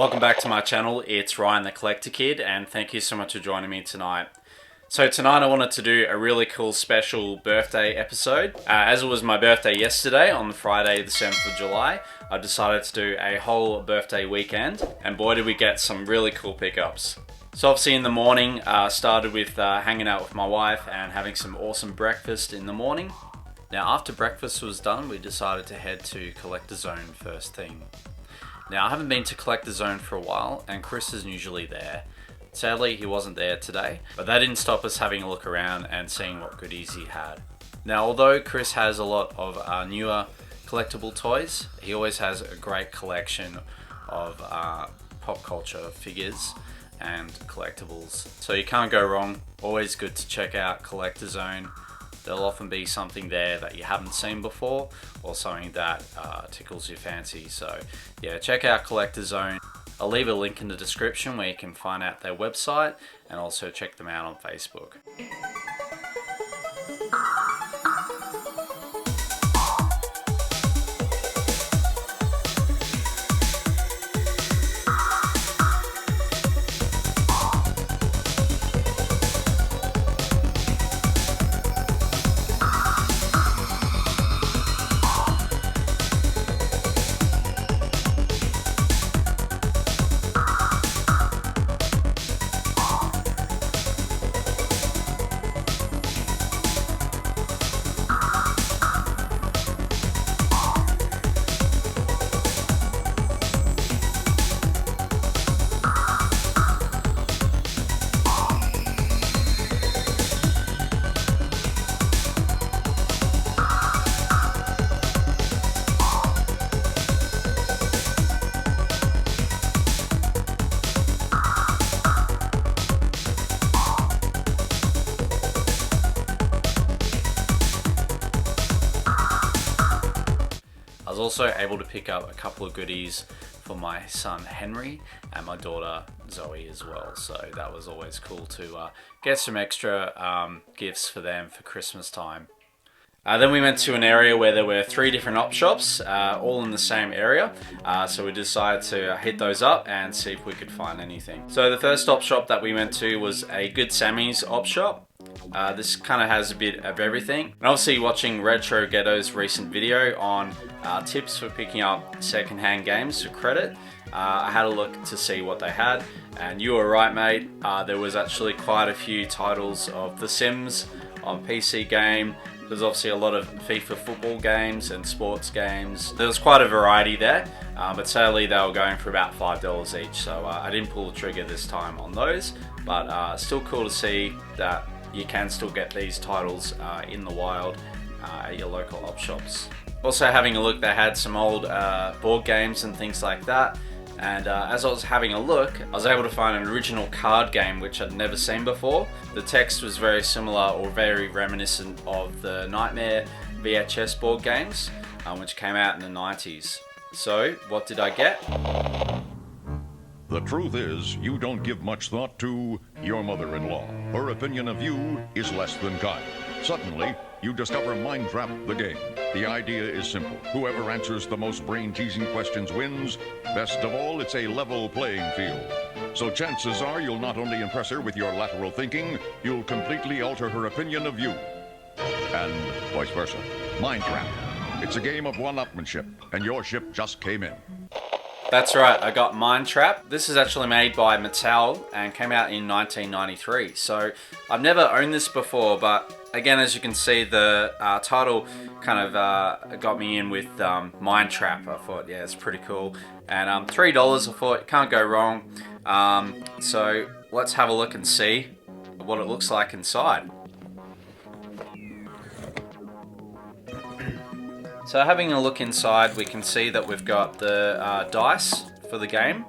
Welcome back to my channel. It's Ryan the Collector Kid, and thank you so much for joining me tonight. So tonight I wanted to do a really cool special birthday episode. As it was my birthday yesterday on Friday the 7th of July, I decided to do a whole birthday weekend, and boy did we get some really cool pickups. So obviously in the morning, started with hanging out with my wife and having some awesome breakfast in the morning. Now after breakfast was done, we decided to head to Collector Zone first thing. Now I haven't been to Collector Zone for a while, and Chris is usually there. Sadly he wasn't there today, but that didn't stop us having a look around and seeing what goodies he had. Now although Chris has a lot of newer collectible toys, he always has a great collection of pop culture figures and collectibles. So you can't go wrong. Always good to check out Collector Zone. There'll often be something there that you haven't seen before, or something that tickles your fancy. So yeah, check out Collector Zone. I'll leave a link in the description where you can find out their website and also check them out on Facebook. I was also able to pick up a couple of goodies for my son Henry and my daughter Zoe as well, so that was always cool to get some extra gifts for them for Christmas time. Then we went to an area where there were 3 different op shops, all in the same area, so we decided to hit those up and see if we could find anything. So the first op shop that we went to was a Good Sammy's op shop. This kind of has a bit of everything. And obviously watching Retro Ghetto's recent video on tips for picking up secondhand games for credit, I had a look to see what they had, and you were right mate, there was actually quite a few titles of The Sims on PC game. There's obviously a lot of FIFA football games and sports games. There was quite a variety there, but sadly they were going for about $5 each, so I didn't pull the trigger this time on those, but still cool to see that you can still get these titles in the wild at your local op shops. Also having a look, they had some old board games and things like that, and as I was having a look, I was able to find an original card game which I'd never seen before. The text was very similar or very reminiscent of the Nightmare VHS board games, which came out in the 90s. So what did I get? The truth is, you don't give much thought to your mother-in-law. Her opinion of you is less than kind. Suddenly, you discover Mind Trap the game. The idea is simple. Whoever answers the most brain-teasing questions wins. Best of all, it's a level playing field. So chances are you'll not only impress her with your lateral thinking, you'll completely alter her opinion of you. And vice versa. Mind Trap. It's a game of one-upmanship, and your ship just came in. That's right, I got Mind Trap. This is actually made by Mattel and came out in 1993. So I've never owned this before, but again, as you can see, the title kind of got me in with Mind Trap. I thought, yeah, it's pretty cool. And $3, I thought, can't go wrong. So let's have a look and see what it looks like inside. So having a look inside, we can see that we've got the dice for the game,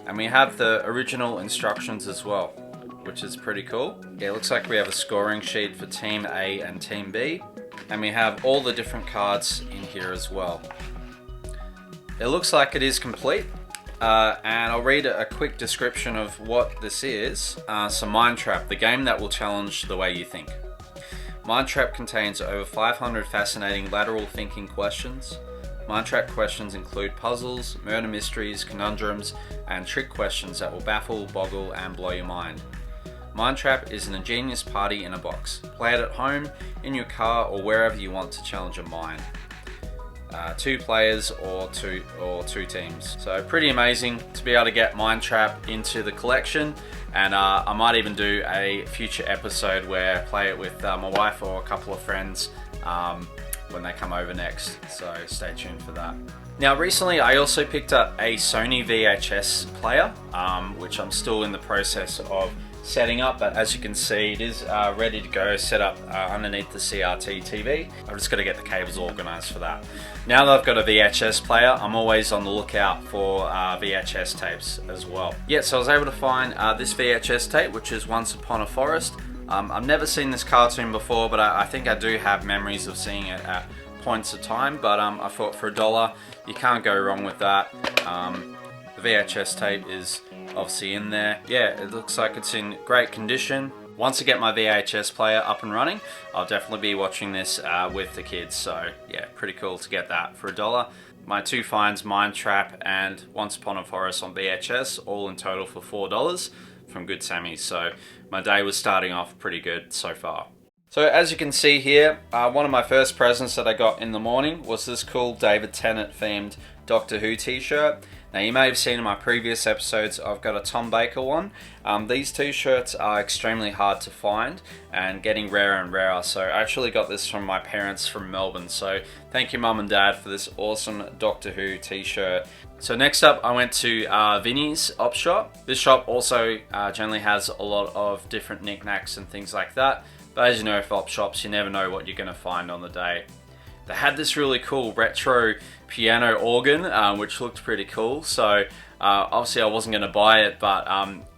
and we have the original instructions as well, which is pretty cool. Yeah, it looks like we have a scoring sheet for Team A and Team B, and we have all the different cards in here as well. It looks like it is complete, and I'll read a quick description of what this is. So Mind Trap, the game that will challenge the way you think. Mind Trap contains over 500 fascinating lateral thinking questions, Mind Trap questions include puzzles, murder mysteries, conundrums, and trick questions that will baffle, boggle, and blow your mind. Mind Trap is an ingenious party in a box. Play it at home, in your car, or wherever you want to challenge your mind. 2 players or two teams. So pretty amazing to be able to get Mind Trap into the collection, and I might even do a future episode where I play it with my wife or a couple of friends when they come over next, so stay tuned for that. Now recently I also picked up a Sony VHS player, which I'm still in the process of setting up, but as you can see it is ready to go, set up underneath the CRT TV. I've just got to get the cables organized for that. Now that I've got a VHS player, I'm always on the lookout for VHS tapes as well. Yeah, so I was able to find this VHS tape, which is Once Upon a Forest. I've never seen this cartoon before, but I think I do have memories of seeing it at points of time, but I thought for $1 you can't go wrong with that. The VHS tape is obviously in there. Yeah, it looks like it's in great condition. Once I get my VHS player up and running, I'll definitely be watching this with the kids, so yeah, pretty cool to get that for $1. My 2 finds, Mind Trap and Once Upon a Forest on VHS, all in total for $4 from Good Sammy's, so my day was starting off pretty good so far. So as you can see here, one of my first presents that I got in the morning was this cool David Tennant themed Doctor Who t-shirt. Now you may have seen in my previous episodes I've got a Tom Baker one. These t-shirts are extremely hard to find and getting rarer and rarer, so I actually got this from my parents from Melbourne, so thank you Mum and Dad for this awesome Doctor Who t-shirt. So next up I went to Vinnie's op shop. This shop also generally has a lot of different knickknacks and things like that, but as you know, with op shops you never know what you're going to find on the day. They had this really cool retro piano organ, which looked pretty cool. So obviously I wasn't going to buy it, but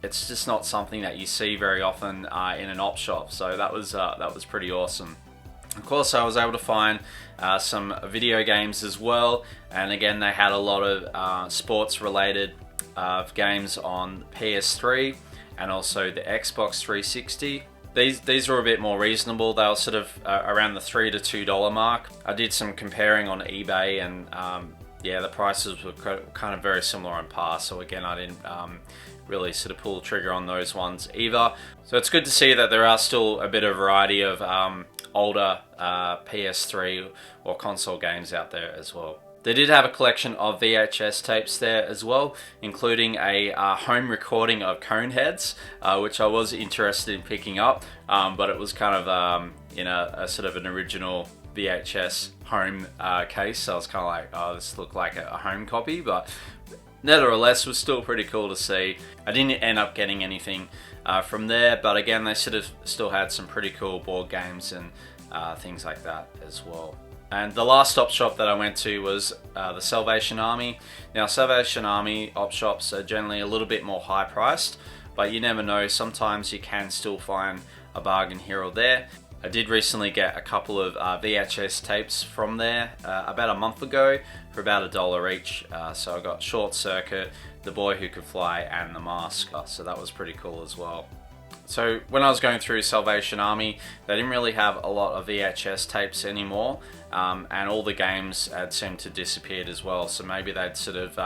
it's just not something that you see very often in an op shop. So that was pretty awesome. Of course, I was able to find some video games as well, and again they had a lot of sports-related games on PS3 and also the Xbox 360. These were a bit more reasonable. They were sort of around the $3 to $2 mark. I did some comparing on eBay, and yeah, the prices were kind of very similar on par. So again, I didn't really sort of pull the trigger on those ones either. So it's good to see that there are still a bit of variety of older PS3 or console games out there as well. They did have a collection of VHS tapes there as well, including a home recording of Coneheads, which I was interested in picking up, but it was kind of in a sort of an original VHS home case, so I was kind of like, oh, this looked like a home copy, but nevertheless was still pretty cool to see. I didn't end up getting anything from there, but again, they sort of still had some pretty cool board games and things like that as well. And the last op shop that I went to was the Salvation Army. Now Salvation Army op shops are generally a little bit more high priced, but you never know, sometimes you can still find a bargain here or there. I did recently get a couple of VHS tapes from there about a month ago for about $1 each. So I got Short Circuit, The Boy Who Could Fly, and The Mask. So that was pretty cool as well. So when I was going through Salvation Army, they didn't really have a lot of VHS tapes anymore, and all the games had seemed to disappeared as well. So maybe they'd sort of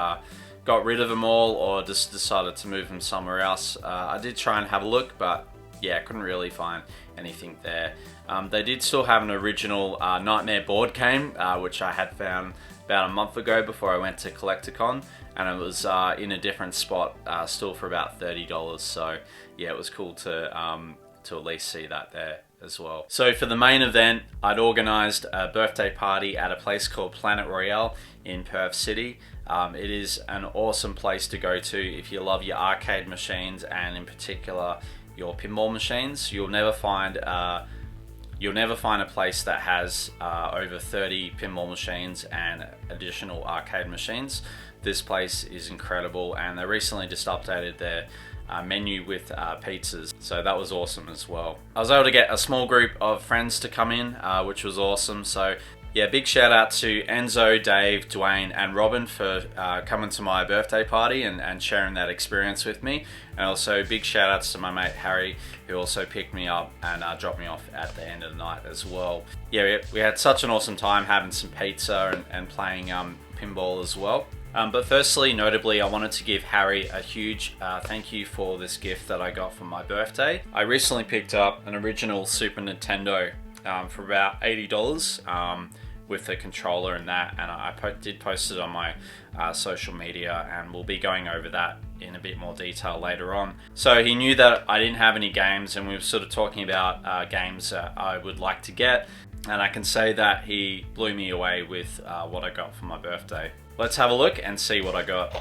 got rid of them all, or just decided to move them somewhere else. I did try and have a look, but yeah, couldn't really find anything there. They did still have an original Nightmare board game, which I had found about a month ago before I went to Collecticon, and it was in a different spot, still for about $30. So yeah, it was cool to at least see that there as well. So for the main event, I'd organised a birthday party at a place called Planet Royale in Perth City. It is an awesome place to go to if you love your arcade machines, and in particular your pinball machines. You'll never find a place that has over 30 pinball machines and additional arcade machines. This place is incredible, and they recently just updated their menu with pizzas, so that was awesome as well. I was able to get a small group of friends to come in, which was awesome. So Yeah, big shout out to Enzo, Dave, Dwayne, and Robin for coming to my birthday party and sharing that experience with me. And also big shout outs to my mate Harry, who also picked me up and dropped me off at the end of the night as well. Yeah, we had such an awesome time having some pizza and playing pinball as well. But firstly, notably, I wanted to give Harry a huge thank you for this gift that I got for my birthday. I recently picked up an original Super Nintendo for about $80 with a controller and that, and I did post it on my social media, and we'll be going over that in a bit more detail later on. So he knew that I didn't have any games, and we were sort of talking about games that I would like to get, and I can say that he blew me away with what I got for my birthday. Let's have a look and see what I got.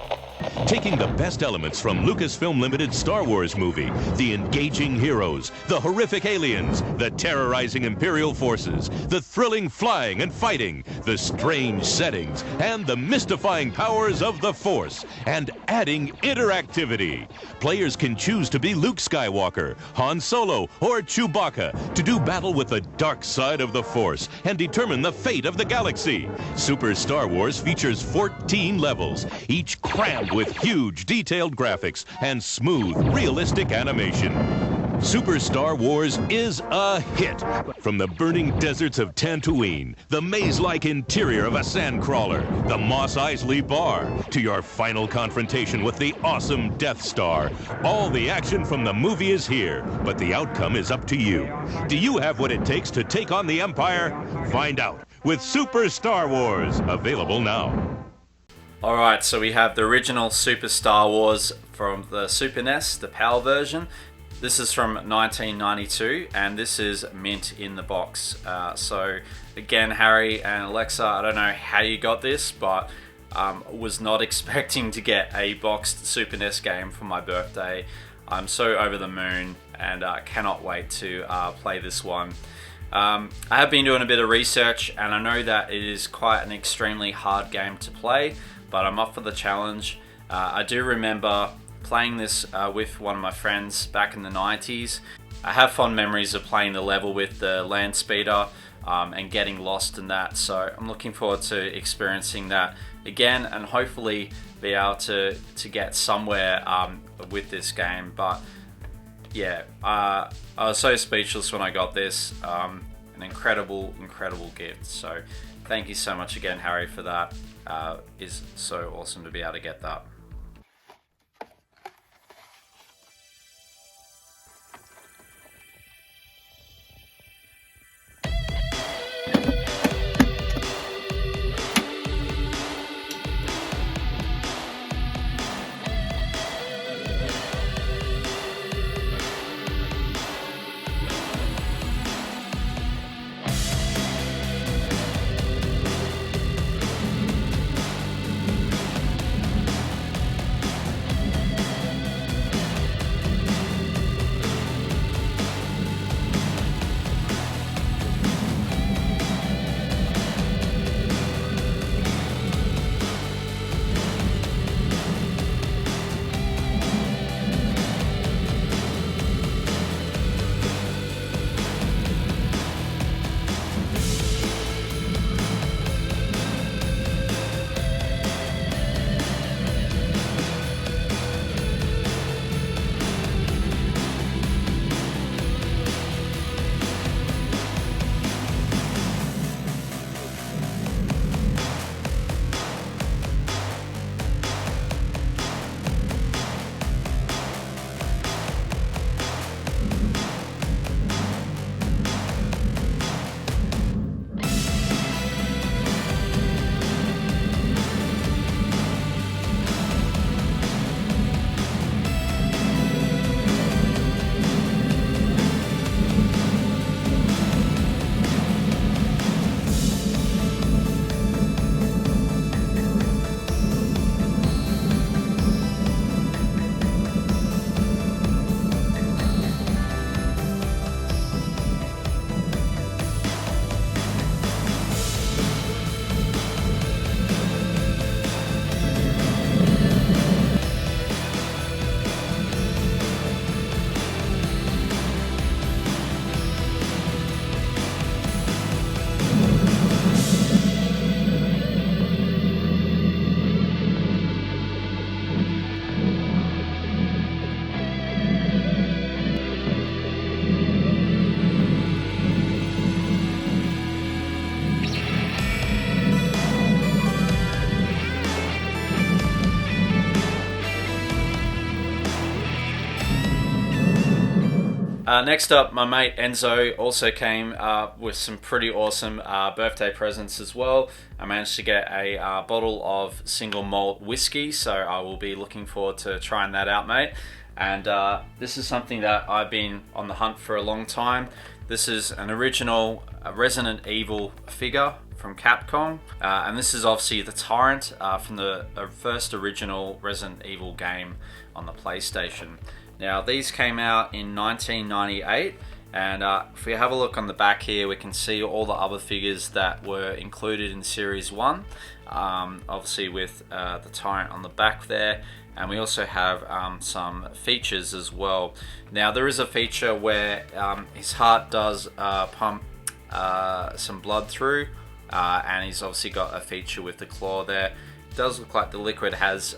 Taking the best elements from Lucasfilm Limited Star Wars movie, the engaging heroes, the horrific aliens, the terrorizing Imperial forces, the thrilling flying and fighting, the strange settings, and the mystifying powers of the Force, and adding interactivity. Players can choose to be Luke Skywalker, Han Solo, or Chewbacca to do battle with the dark side of the Force and determine the fate of the galaxy. Super Star Wars features 14 levels, each crammed with huge detailed graphics and smooth, realistic animation. Super Star Wars is a hit. From the burning deserts of Tatooine, the maze-like interior of a sandcrawler, the Mos Eisley Bar, to your final confrontation with the awesome Death Star. All the action from the movie is here, but the outcome is up to you. Do you have what it takes to take on the Empire? Find out with Super Star Wars, available now. Alright, so we have the original Super Star Wars from the Super NES, the PAL version. This is from 1992, and this is mint in the box. So again, Harry and Alexa, I don't know how you got this, but was not expecting to get a boxed Super NES game for my birthday. I'm so over the moon and cannot wait to play this one. I have been doing a bit of research, and I know that it is quite an extremely hard game to play, but I'm up for the challenge. I do remember playing this with one of my friends back in the 90s. I have fond memories of playing the level with the land speeder and getting lost in that, so I'm looking forward to experiencing that again and hopefully be able to get somewhere with this game. But yeah, I was so speechless when I got this. An incredible gift, so thank you so much again, Harry, for that. Is so awesome to be able to get that. Next up, my mate Enzo also came with some pretty awesome birthday presents as well. I managed to get a bottle of single malt whiskey, so I will be looking forward to trying that out, mate. And this is something that I've been on the hunt for a long time. This is an original Resident Evil figure from Capcom, and this is obviously the Tyrant from the first original Resident Evil game on the PlayStation. Now, these came out in 1998, and if we have a look on the back here, we can see all the other figures that were included in Series 1, obviously with the Tyrant on the back there. And we also have some features as well. Now, there is a feature where his heart does pump some blood through, and he's obviously got a feature with the claw there. It does look like the liquid has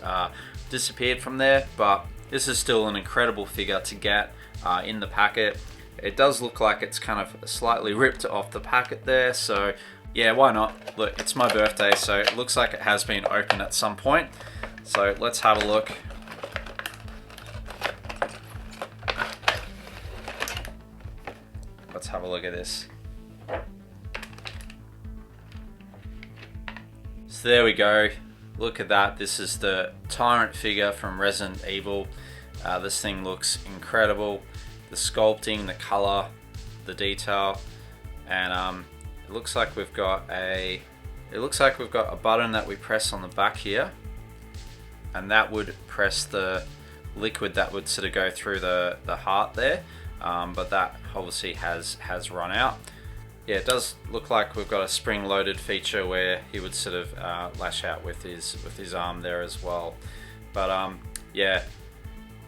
disappeared from there, but this is still an incredible figure to get in the packet. It does look like it's kind of slightly ripped off the packet there, so yeah, why not? Look, it's my birthday, so it looks like it has been opened at some point. So let's have a look. Let's have a look at this. So there we go. Look at that. This is the Tyrant figure from Resident Evil. This thing looks incredible. The sculpting, the color, the detail, and it looks like we've got a button that we press on the back here, and that would press the liquid that would sort of go through the heart there, but that obviously has run out. Yeah, it does look like we've got a spring-loaded feature where he would sort of lash out with his arm there as well. But yeah,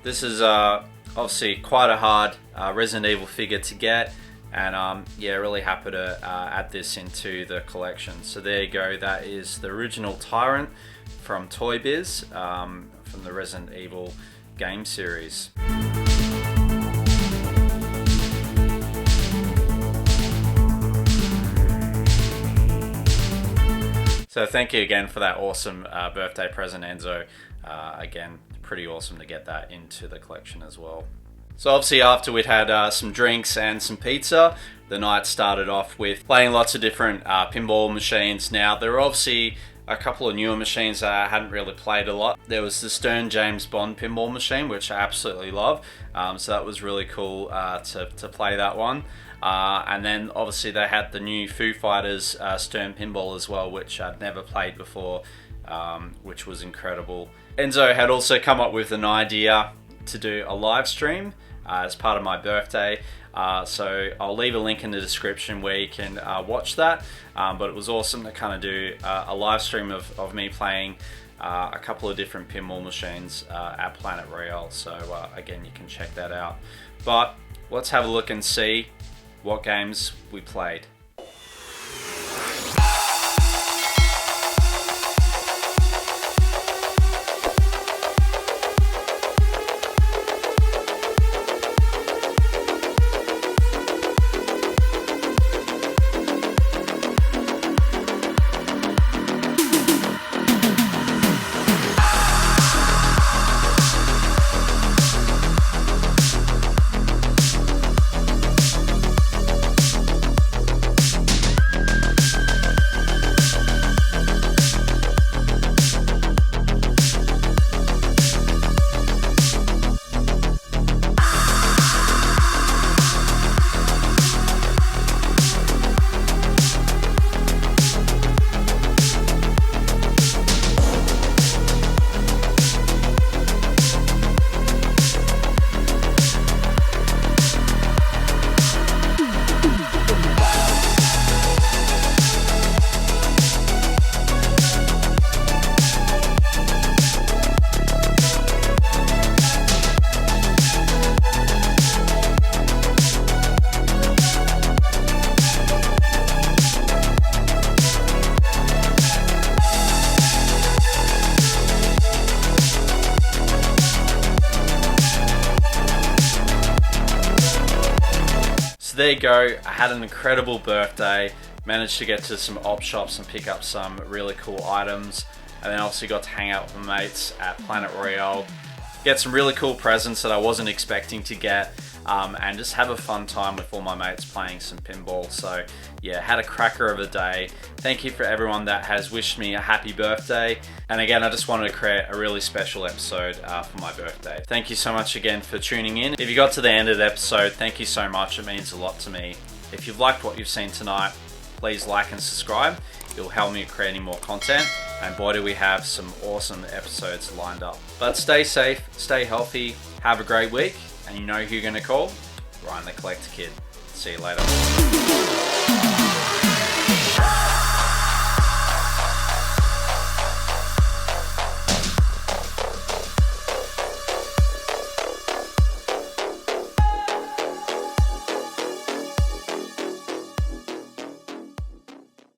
this is obviously quite a hard Resident Evil figure to get, and yeah, really happy to add this into the collection. So there you go, that is the original Tyrant from Toy Biz, from the Resident Evil game series. So thank you again for that awesome birthday present, Enzo. Again, pretty awesome to get that into the collection as well. So obviously after we'd had some drinks and some pizza, the night started off with playing lots of different pinball machines. Now, there were obviously a couple of newer machines that I hadn't really played a lot. There was the Stern James Bond pinball machine, which I absolutely love. So that was really cool to play that one. And then obviously they had the new Foo Fighters Stern Pinball as well, which I'd never played before, which was incredible. Enzo had also come up with an idea to do a live stream as part of my birthday. So I'll leave a link in the description where you can watch that. But it was awesome to kind of do a live stream of me playing a couple of different pinball machines at Planet Royale. So again, you can check that out. But let's have a look and see what games we played. There you go, I had an incredible birthday, managed to get to some op shops and pick up some really cool items, and then obviously got to hang out with my mates at Planet Royale, get some really cool presents that I wasn't expecting to get. and just have a fun time with all my mates playing some pinball. So yeah, had a cracker of a day. Thank you for everyone that has wished me a happy birthday. And again, I just wanted to create a really special episode for my birthday. Thank you so much again for tuning in. If you got to the end of the episode, thank you so much. It means a lot to me. If you've liked what you've seen tonight, please like and subscribe. It'll help me creating more content. And boy, do we have some awesome episodes lined up. But stay safe, stay healthy, have a great week. And you know who you're going to call? Ryan the Collector Kid. See you later.